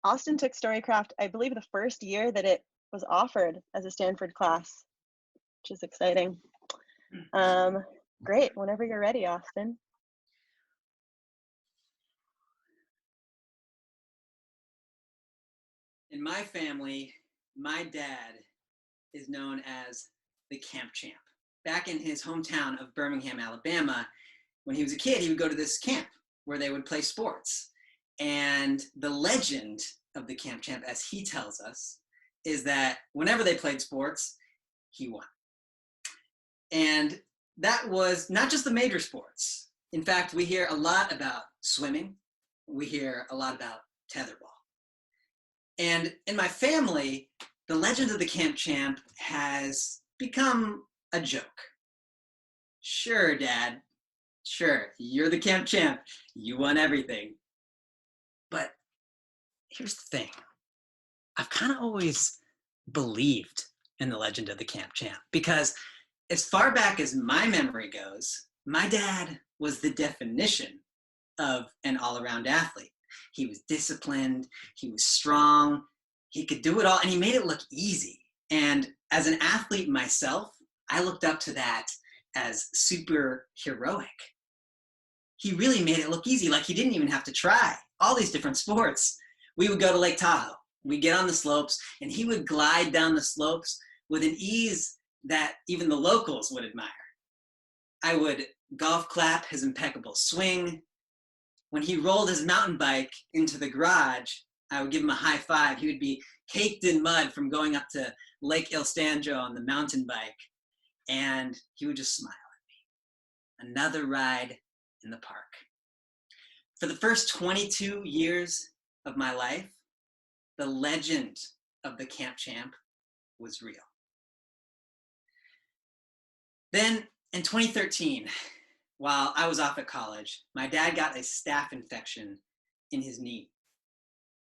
Austin took Storycraft, I believe, the first year that it was offered as a Stanford class, which is exciting. Um, Great. Whenever you're ready, Austin. In my family, my dad is known as the camp champ. Back in his hometown of Birmingham, Alabama, when he was a kid, he would go to this camp where they would play sports. And the legend of the camp champ, as he tells us, is that whenever they played sports, he won. And that was not just the major sports. In fact, we hear a lot about swimming. We hear a lot about tetherball. And in my family, the legend of the camp champ has become a joke. Sure, Dad. Sure, you're the camp champ. You won everything. But here's the thing. I've kind of always believed in the legend of the camp champ because as far back as my memory goes, my dad was the definition of an all-around athlete. He was disciplined, he was strong, he could do it all, and he made it look easy. And as an athlete myself, I looked up to that as super heroic. He really made it look easy, like he didn't even have to try all these different sports. We would go to Lake Tahoe, we'd get on the slopes, and he would glide down the slopes with an ease that even the locals would admire. I would golf clap his impeccable swing. When he rolled his mountain bike into the garage, I would give him a high five. He would be caked in mud from going up to Lake Ilstanjo on the mountain bike, and he would just smile at me. Another ride in the park. For the first 22 years of my life, the legend of the camp champ was real. Then in 2013, while I was off at college, my dad got a staph infection in his knee.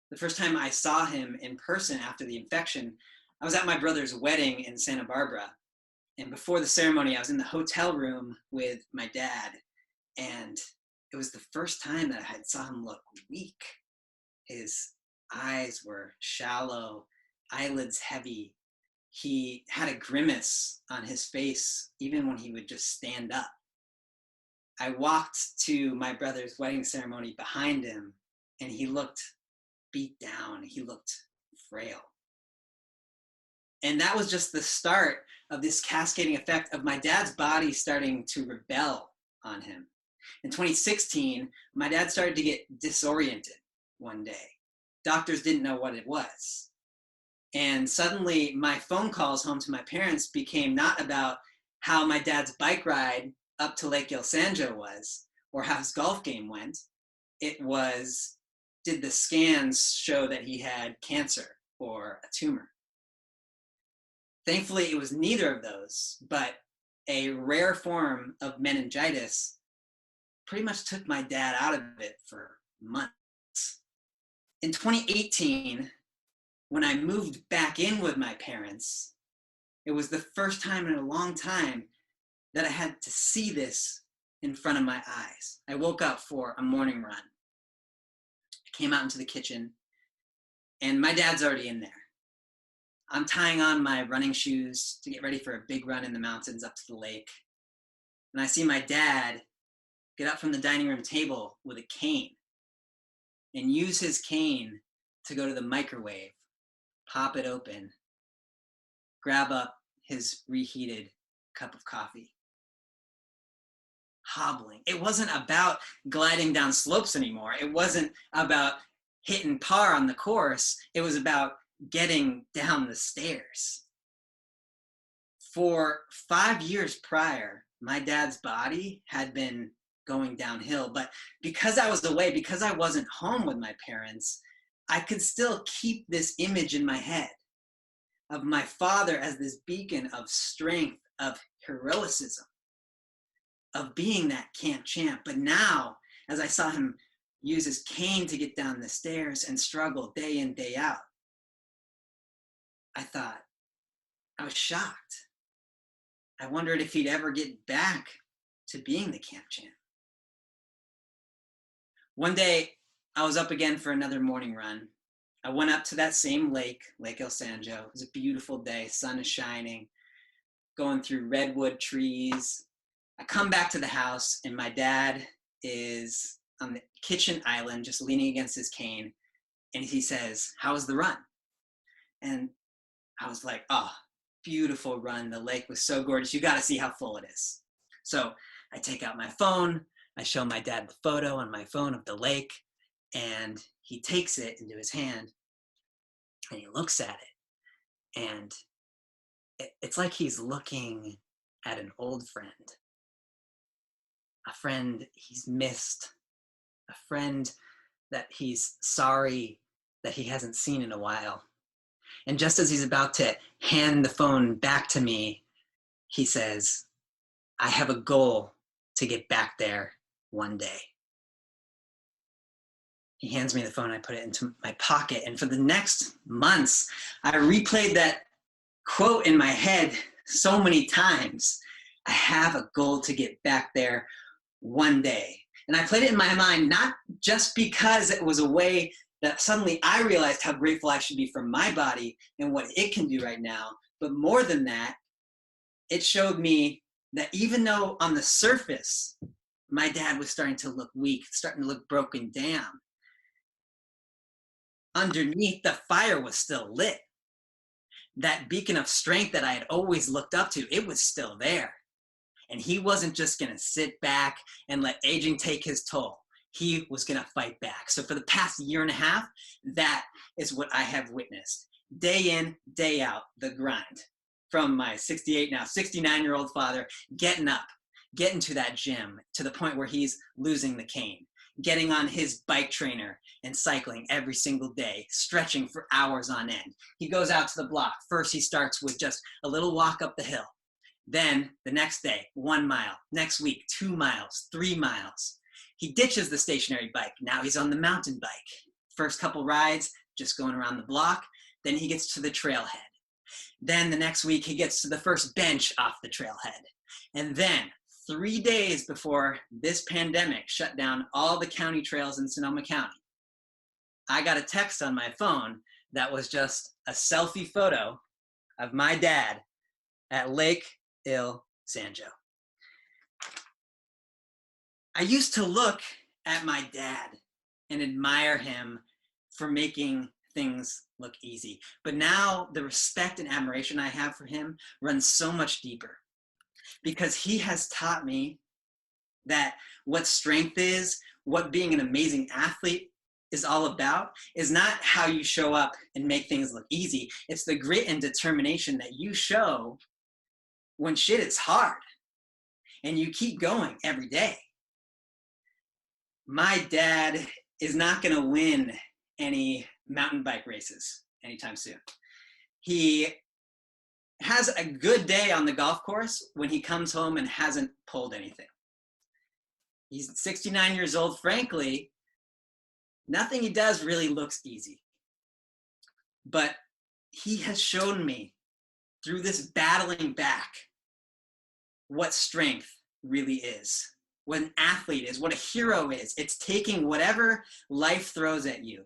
The first time I saw him in person after the infection, I was at my brother's wedding in Santa Barbara. And before the ceremony, I was in the hotel room with my dad. And it was the first time that I had saw him look weak. His eyes were shallow, eyelids heavy. He had a grimace on his face, even when he would just stand up. I walked to my brother's wedding ceremony behind him, and he looked beat down. He looked frail. And that was just the start of this cascading effect of my dad's body starting to rebel on him. In 2016, my dad started to get disoriented one day. Doctors didn't know what it was. And suddenly my phone calls home to my parents became not about how my dad's bike ride up to Lake Ilsanjo was or how his golf game went. It was, did the scans show that he had cancer or a tumor? Thankfully, it was neither of those, but a rare form of meningitis pretty much took my dad out of it for months. In 2018, when I moved back in with my parents, it was the first time in a long time that I had to see this in front of my eyes. I woke up for a morning run. I came out into the kitchen, and my dad's already in there. I'm tying on my running shoes to get ready for a big run in the mountains up to the lake. And I see my dad get up from the dining room table with a cane and use his cane to go to the microwave, pop it open, grab up his reheated cup of coffee. Hobbling. It wasn't about gliding down slopes anymore. It wasn't about hitting par on the course. It was about getting down the stairs. For 5 years prior, my dad's body had been going downhill, but because I was away, because I wasn't home with my parents, I could still keep this image in my head of my father as this beacon of strength, of heroicism, of being that camp champ. But now, as I saw him use his cane to get down the stairs and struggle day in, day out, I thought, I was shocked. I wondered if he'd ever get back to being the camp champ. One day, I was up again for another morning run, I went up to that same lake, Lake El Sanjo. It was a beautiful day, sun is shining, going through redwood trees. I come back to the house and my dad is on the kitchen island, just leaning against his cane. And he says, "How was the run?" And I was like, "Oh, beautiful run. The lake was so gorgeous. You got to see how full it is." So I take out my phone. I show my dad the photo on my phone of the lake, and he takes it into his hand and he looks at it. And it's like he's looking at an old friend, a friend he's missed, a friend that he's sorry that he hasn't seen in a while. And just as he's about to hand the phone back to me, he says, "I have a goal to get back there one day." He hands me the phone, I put it into my pocket, and for the next months, I replayed that quote in my head so many times. I have a goal to get back there one day. And I played it in my mind, not just because it was a way that suddenly I realized how grateful I should be for my body and what it can do right now, but more than that, it showed me that even though on the surface, my dad was starting to look weak, starting to look broken down, underneath the fire was still lit. That beacon of strength that I had always looked up to, it was still there. And he wasn't just gonna sit back and let aging take his toll. He was gonna fight back. So for the past year and a half, that is what I have witnessed. Day in, day out, the grind. From my 68, now 69-year-old father, getting up, getting to that gym to the point where he's losing the cane, getting on his bike trainer and cycling every single day, stretching for hours on end. He goes out to the block. First, he starts with just a little walk up the hill. Then the next day, 1 mile. Next week, 2 miles, 3 miles. He ditches the stationary bike. Now he's on the mountain bike. First couple rides, just going around the block. Then he gets to the trailhead. Then the next week, he gets to the first bench off the trailhead. And then 3 days before this pandemic shut down all the county trails in Sonoma County, I got a text on my phone that was just a selfie photo of my dad at Lake El Sanjo. I used to look at my dad and admire him for making things look easy. But now the respect and admiration I have for him runs so much deeper, because he has taught me that what strength is, what being an amazing athlete is all about, is not how you show up and make things look easy. It's the grit and determination that you show when shit is hard and you keep going every day. My dad is not going to win any mountain bike races anytime soon. He has a good day on the golf course when he comes home and hasn't pulled anything. He's 69 years old. Frankly, nothing he does really looks easy. But he has shown me through this battling back what strength really is, what an athlete is, what a hero is. It's taking whatever life throws at you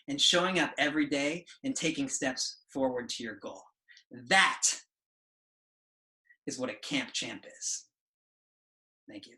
and showing up every day and taking steps forward to your goal. That is what a camp champ is. Thank you.